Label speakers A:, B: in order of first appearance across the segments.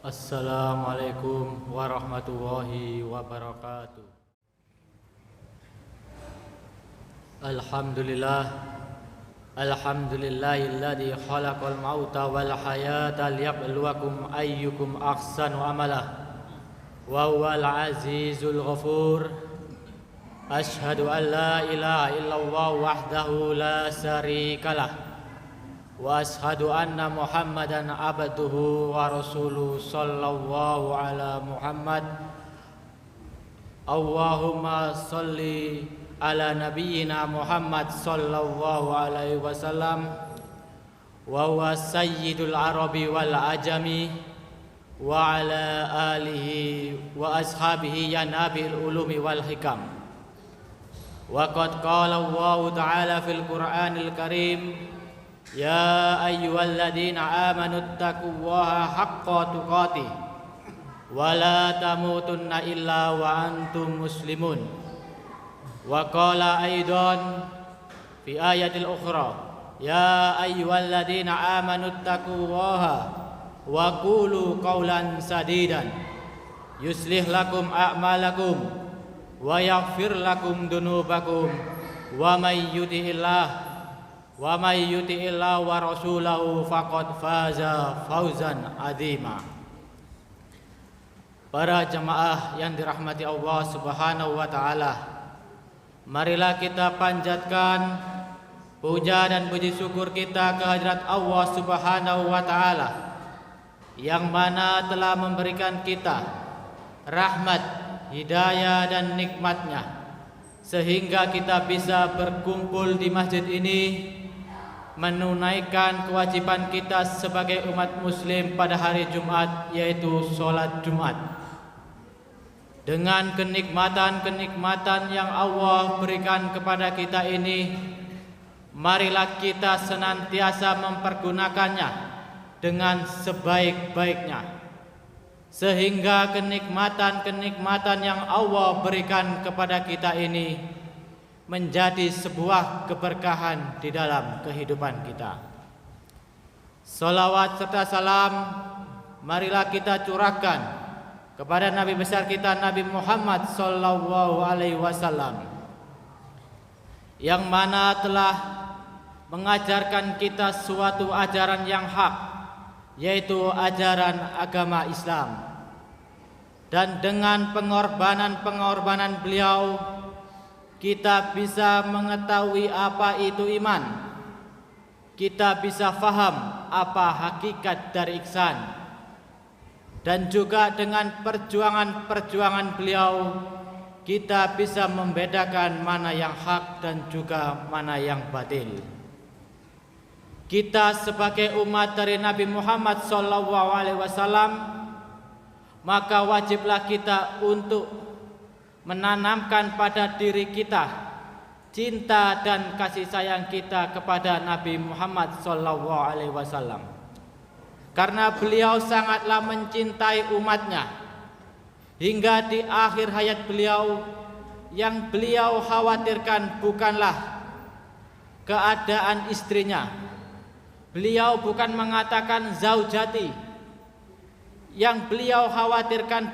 A: Assalamualaikum warahmatullahi wabarakatuh. Alhamdulillah. Alhamdulillahilladzi khalaqal mauta wal hayata liyabluwakum ayyukum ahsanu amala. Wa huwal azizul ghafur. Asyhadu an la ilaha illallah wahdahu la syarikalah. Wa ashhadu anna Muhammadan abduhu wa rasuluhu sallallahu ala Muhammad. Allahumma salli ala nabiyyina Muhammad sallallahu alaihi wasallam wa huwa sayyidul arabi wal ajami wa ala alihi wa ashabihi ya nabil ulumi wal hikam. Wa qad qala Allah ta'ala fil Qur'anil Karim, ya ayyuhalladzina amanu taqullaha haqqa tuqatih wa la tamutunna illa wa antum muslimun. Wa qala aidan fi ayatil ukhra, ya ayyuhalladzina amanu taqullaha wa qulu qawlan sadidan yuslih lakum a'malakum wa yaghfir lakum dunubakum wa may yuti'illah wa rasulahu faqad faza fawzan adzima. Para jemaah yang dirahmati Allah Subhanahu wa taala, marilah kita panjatkan puja dan puji syukur kita kehadirat Allah Subhanahu wa taala yang mana telah memberikan kita rahmat, hidayah dan nikmatnya sehingga kita bisa berkumpul di masjid ini menunaikan kewajiban kita sebagai umat muslim pada hari Jumat, yaitu sholat Jumat. Dengan kenikmatan-kenikmatan yang Allah berikan kepada kita ini, marilah kita senantiasa mempergunakannya dengan sebaik-baiknya, sehingga kenikmatan-kenikmatan yang Allah berikan kepada kita ini menjadi sebuah keberkahan di dalam kehidupan kita. Salawat serta salam marilah kita curahkan kepada Nabi besar kita Nabi Muhammad sallallahu alaihi wasallam, yang mana telah mengajarkan kita suatu ajaran yang hak, yaitu ajaran agama Islam. Dan dengan pengorbanan beliau, kita bisa mengetahui apa itu iman. Kita bisa faham apa hakikat dari ihsan. Dan juga dengan perjuangan beliau, kita bisa membedakan mana yang hak dan juga mana yang batil. Kita sebagai umat dari Nabi Muhammad SAW, maka wajiblah kita untuk menanamkan pada diri kita cinta dan kasih sayang kita kepada Nabi Muhammad SAW, karena beliau sangatlah mencintai umatnya. Hingga di akhir hayat beliau, yang beliau khawatirkan bukanlah keadaan istrinya. Beliau bukan mengatakan zaujati. Yang beliau khawatirkan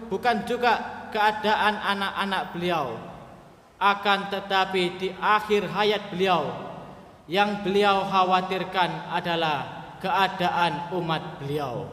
A: bukan juga keadaan anak-anak beliau. Akan tetapi di akhir hayat beliau, yang beliau khawatirkan adalah keadaan umat beliau.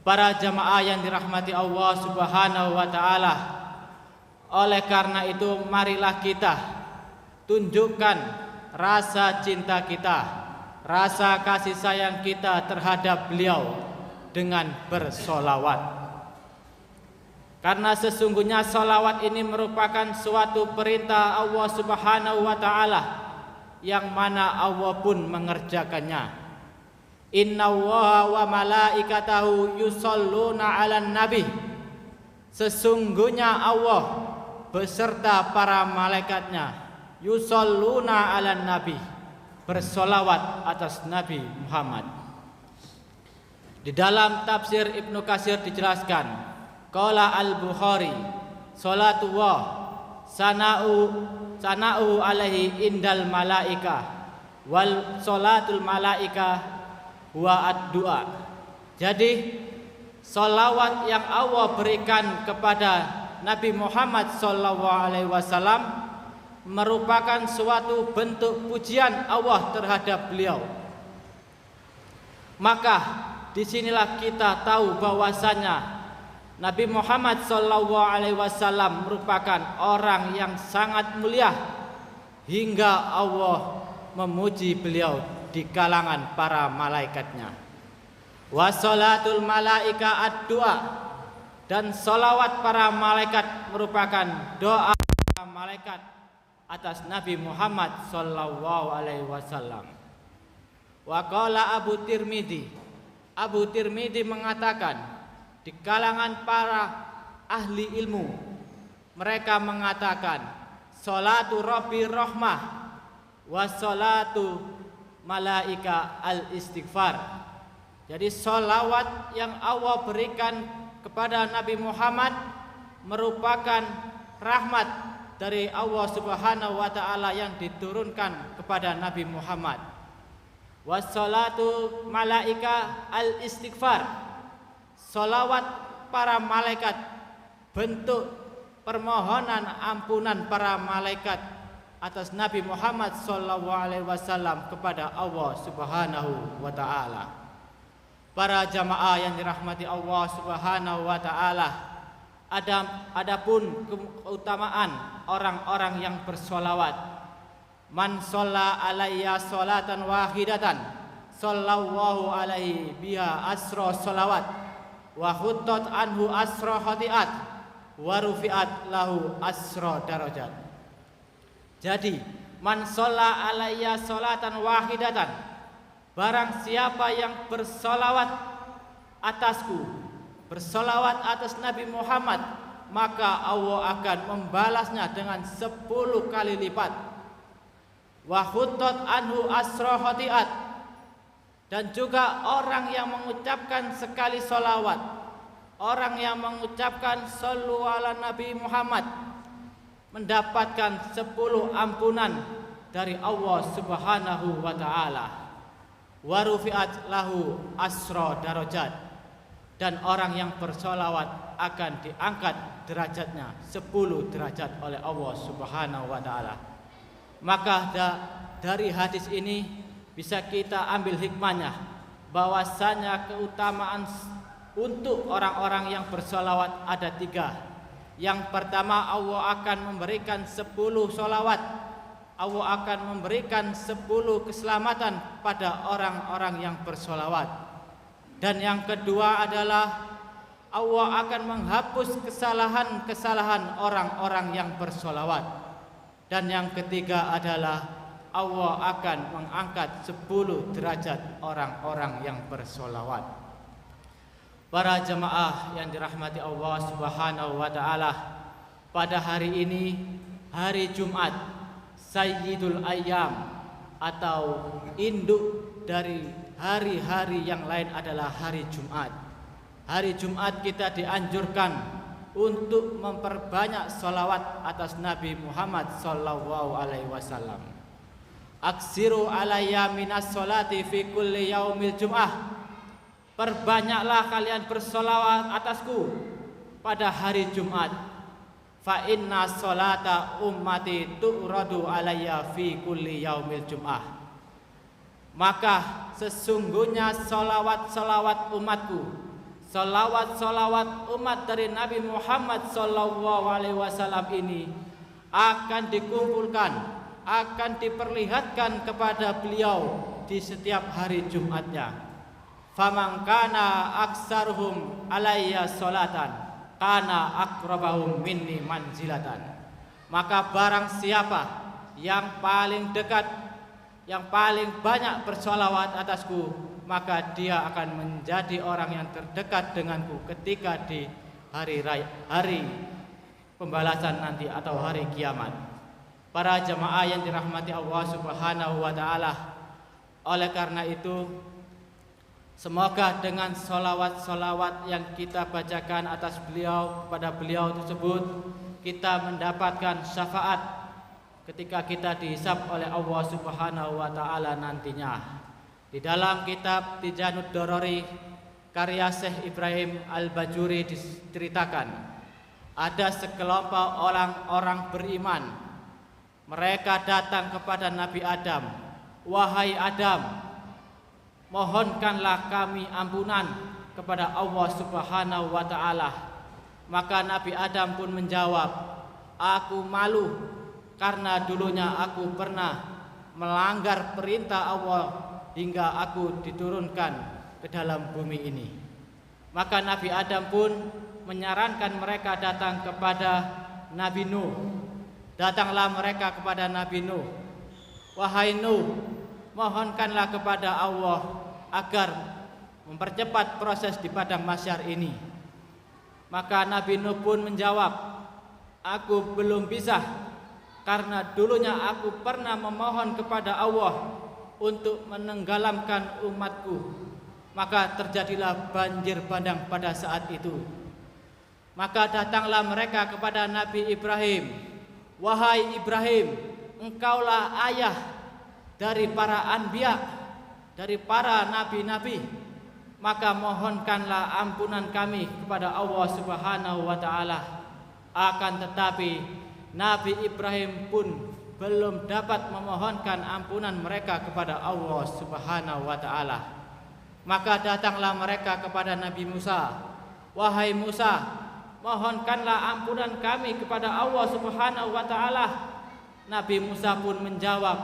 A: Para jamaah yang dirahmati Allah Subhanahu wa taala, oleh karena itu marilah kita tunjukkan rasa cinta kita, rasa kasih sayang kita terhadap beliau dengan bersolawat. Karena sesungguhnya solawat ini merupakan suatu perintah Allah Subhanahu wa ta'ala, yang mana Allah pun mengerjakannya. Inna Allaha wa malaikatahu yusholluna 'alan nabi. Sesungguhnya Allah beserta para malaikatnya yusholluna 'alan nabi, bersolawat atas Nabi Muhammad. Di dalam tafsir Ibnu Katsir dijelaskan, qala al-Bukhari, salatullah sana'u alaihi indal malaika wal salatul malaika wa ad-du'a. Jadi Salawat yang Allah berikan kepada Nabi Muhammad SAW merupakan suatu bentuk pujian Allah terhadap beliau. Maka disinilah kita tahu bahwasanya Nabi Muhammad SAW merupakan orang yang sangat mulia hingga Allah memuji beliau di kalangan para malaikatnya. Wa salatul malaika ad-du'a, dan salawat para malaikat merupakan doa para malaikat atas Nabi Muhammad SAW. Wa qala Abu Tirmidzi mengatakan, di kalangan para ahli ilmu mereka mengatakan salatu rabbi rahmah wa salatu malaika al-istighfar. Jadi salawat yang Allah berikan kepada Nabi Muhammad merupakan rahmat dari Allah Subhanahu wa taala yang diturunkan kepada Nabi Muhammad. Wa salatu malaika al-istighfar, salawat para malaikat bentuk permohonan ampunan para malaikat atas Nabi Muhammad SAW kepada Allah Subhanahu wa taala. Para jamaah yang dirahmati Allah Subhanahu wa taala, adapun keutamaan orang-orang yang bersolawat. Man shalla alayya sholatan wahidatan sallallahu alaihi biha asra sholawat wa khuttat anhu asra khati'at wa rufi'at lahu asra darajat. Jadi man shalla alayya sholatan wahidatan, barang siapa yang bersolawat atasku, bersolawat atas Nabi Muhammad, maka Allah akan membalasnya dengan 10 kali lipat. Wa khuttat anhu asra khati'at, dan juga orang yang mengucapkan sekali solawat, orang yang mengucapkan sallu ala Nabi Muhammad, mendapatkan 10 ampunan dari Allah Subhanahu wa taala. Wa rufi'at lahu asra darajat, dan orang yang bersolawat akan diangkat derajatnya 10 derajat oleh Allah Subhanahu wa taala. Maka dari hadis ini bisa kita ambil hikmahnya bahwasanya keutamaan untuk orang-orang yang bersolawat ada 3. Yang pertama, Allah akan memberikan 10 solawat, Allah akan memberikan 10 keselamatan pada orang-orang yang bersolawat. Dan yang kedua adalah Allah akan menghapus kesalahan-kesalahan orang-orang yang bersolawat. Dan yang ketiga adalah Allah akan mengangkat 10 derajat orang-orang yang bersolawat. Para jemaah yang dirahmati Allah Subhanahu wa taala, pada hari ini, hari Jumat, Sayyidul Ayyam, atau induk dari hari-hari yang lain adalah hari Jumat. Hari Jumat kita dianjurkan untuk memperbanyak salawat atas Nabi Muhammad SAW. Aksiru alayya minas salati fi kulli yaumil jum'ah, perbanyaklah kalian bersolawat atasku pada hari Jumat. Fa inna salata ummati tu'radu alayya fi kulli yaumil jum'ah, maka sesungguhnya salawat-salawat umatku, salawat-salawat umat dari Nabi Muhammad SAW ini akan dikumpulkan, akan diperlihatkan kepada beliau di setiap hari Jumatnya. Faman kana aksaruhum alayya salatan kana aqrabahum minni manzilatan. Maka barang siapa yang paling dekat, yang paling banyak bersolawat atasku, maka dia akan menjadi orang yang terdekat denganku ketika di hari pembalasan nanti atau hari kiamat. Para jemaah yang dirahmati Allah Subhanahu wa taala, oleh karena itu semoga dengan solawat-solawat yang kita bacakan atas beliau, pada beliau tersebut, kita mendapatkan syafaat ketika kita dihisab oleh Allah Subhanahu wa taala nantinya. Di dalam kitab Tijanud Dorori karya Syekh Ibrahim Al-Bajuri diceritakan, ada sekelompok orang-orang beriman. Mereka datang kepada Nabi Adam, "Wahai Adam, mohonkanlah kami ampunan kepada Allah Subhanahu wa Ta'ala." Maka Nabi Adam pun menjawab, "Aku malu karena dulunya aku pernah melanggar perintah Allah hingga aku diturunkan ke dalam bumi ini." Maka Nabi Adam pun menyarankan mereka datang kepada Nabi Nuh. Datanglah mereka kepada Nabi Nuh, "Wahai Nuh, mohonkanlah kepada Allah agar mempercepat proses di padang mahsyar ini." Maka Nabi Nuh pun menjawab, "Aku belum bisa karena dulunya aku pernah memohon kepada Allah untuk menenggelamkan umatku." Maka terjadilah banjir bandang pada saat itu. Maka datanglah mereka kepada Nabi Ibrahim, "Wahai Ibrahim, engkaulah ayah dari para anbiya, dari para nabi-nabi. Maka mohonkanlah ampunan kami kepada Allah Subhanahu wa Ta'ala." Akan tetapi Nabi Ibrahim pun belum dapat memohonkan ampunan mereka kepada Allah Subhanahu wa Ta'ala. Maka datanglah mereka kepada Nabi Musa, "Wahai Musa, mohonkanlah ampunan kami kepada Allah Subhanahu wa Ta'ala." Nabi Musa pun menjawab,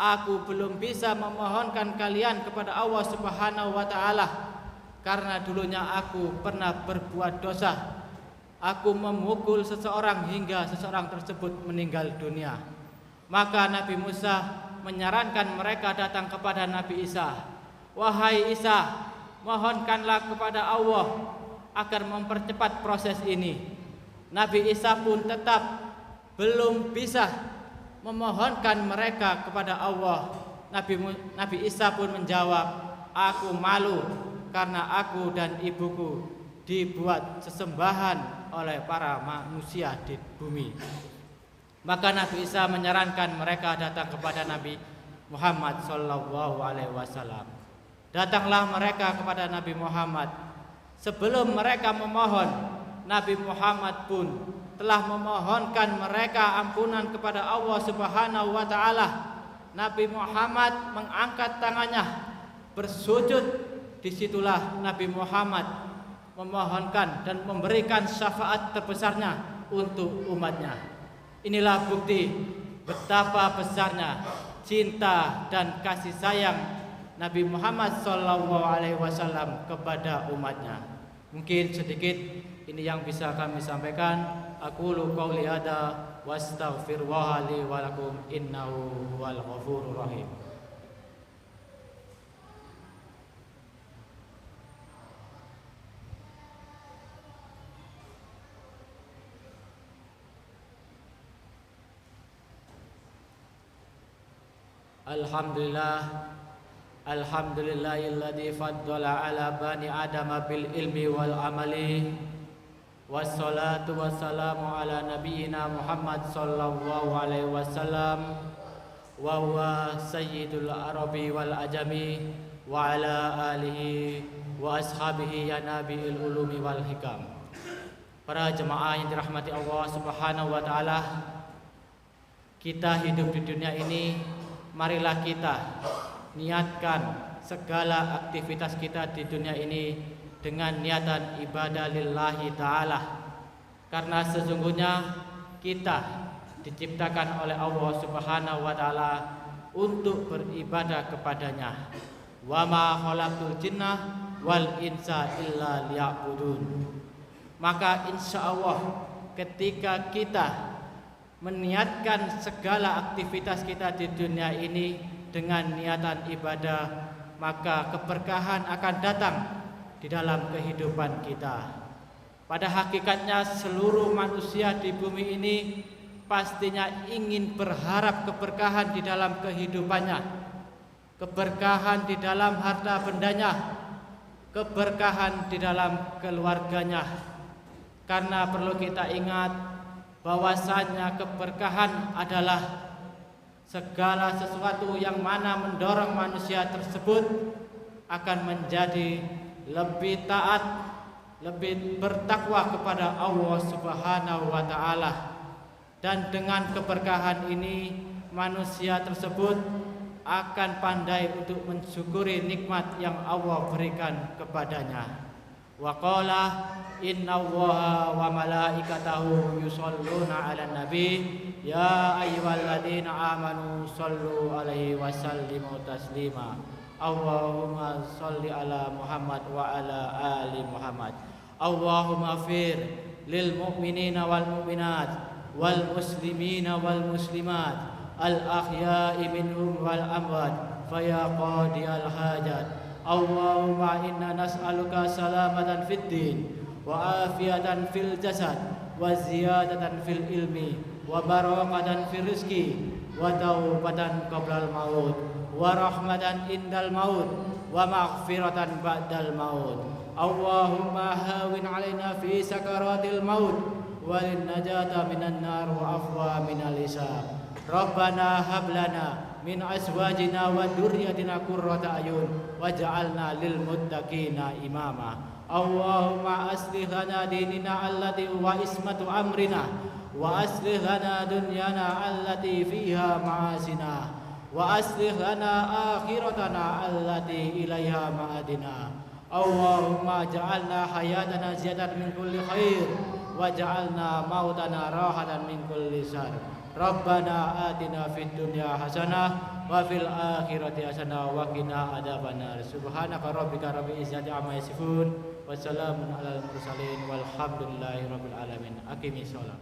A: "Aku belum bisa memohonkan kalian kepada Allah Subhanahu wa Ta'ala karena dulunya aku pernah berbuat dosa. Aku memukul seseorang hingga seseorang tersebut meninggal dunia." Maka Nabi Musa menyarankan mereka datang kepada Nabi Isa, "Wahai Isa, mohonkanlah kepada Allah agar mempercepat proses ini." Nabi Isa pun tetap belum bisa memohonkan mereka kepada Allah. Nabi Isa pun menjawab, "Aku malu karena aku dan ibuku dibuat sesembahan oleh para manusia di bumi." Maka Nabi Isa menyarankan mereka datang kepada Nabi Muhammad sallallahu alaihi wasallam. Datanglah mereka kepada Nabi Muhammad. Sebelum mereka memohon, Nabi Muhammad pun telah memohonkan mereka ampunan kepada Allah Subhanahu wa Ta'ala. Nabi Muhammad mengangkat tangannya bersujud. Disitulah Nabi Muhammad memohonkan dan memberikan syafaat terbesarnya untuk umatnya. Inilah bukti betapa besarnya cinta dan kasih sayang Nabi Muhammad SAW kepada umatnya. Mungkin sedikit ini yang bisa kami sampaikan. Aqulu qouli hadza wa astaghfirullah li wa lakum innahu huwal ghafurur rahim. Alhamdulillahilladzi faddala ala bani adama bil ilmi wal amali. Wassalatu wassalamu ala nabiyyina Muhammad sallallahu alaihi wasallam wa huwa sayyidul arabi wal ajami wa ala alihi wa ashabihi ya nabiil ulumi wal hikam. Para jemaah yang dirahmati Allah Subhanahu wa Ta'ala, kita hidup di dunia ini, marilah kita niatkan segala aktivitas kita di dunia ini dengan niatan ibadah lillahi ta'ala. Karena sesungguhnya kita diciptakan oleh Allah Subhanahu wa Ta'ala untuk beribadah kepadanya. Wa ma khalaqtul jinna wal insa illa liya'budun. Maka insya Allah ketika kita meniatkan segala aktivitas kita di dunia ini dengan niatan ibadah, maka keberkahan akan datang di dalam kehidupan kita. Pada hakikatnya seluruh manusia di bumi ini pastinya ingin berharap keberkahan di dalam kehidupannya, keberkahan di dalam harta bendanya, keberkahan di dalam keluarganya. Karena perlu kita ingat bahwasanya keberkahan adalah segala sesuatu yang mana mendorong manusia tersebut akan menjadi lebih taat, lebih bertakwa kepada Allah Subhanahu wa taala. Dan dengan keberkahan ini manusia tersebut akan pandai untuk mensyukuri nikmat yang Allah berikan kepadanya. Wa qala innallaha wa malaikatahu yusholluna 'alan nabi ya ayyuhalladzina amanu shallu 'alaihi wa sallimu taslima. Allahumma shalli ala Muhammad wa ala ali Muhammad. Allahumma fir lil mu'minina wal mu'minat wal muslimina wal muslimat al ahya'i minhum wal amwat faya qadiyal hajat. Allahumma inna nas'aluka salamatan fid din wa afiyatan fil jasad wa ziyadatan fil ilmi wa barakatan fil rizki wa taubatan qablal maut wa rahmatan indal maut wa maghfiratan ba'dal maut. Allahumma hawin alaina fi sakaratil maut walin najata minan nar wa afwa minal hisab. Rabbana hablana min azwajina wa dzurriyyatina qurrata ayun waj'alna lil muttaqina imama. Allahumma aslih lana dinina allati wa ismatu amrina wa aslih lana dunyana allati fiha ma'asina wa aslih lana akhiratana allati ilaiha ma'adina. Allahumma ja'alna hayatana ziyadatan min kulli khair waj'alna mautana rahatan min kulli syarr. Rabbana atina fid dunya hasanah wa fil akhirati hasanah wa qina adzabannar. Subhanaka rabbika rabbil izzati amma yasifun wa salamun alal mursalin walhamdulillahi rabbil alamin. Aqimis shalah.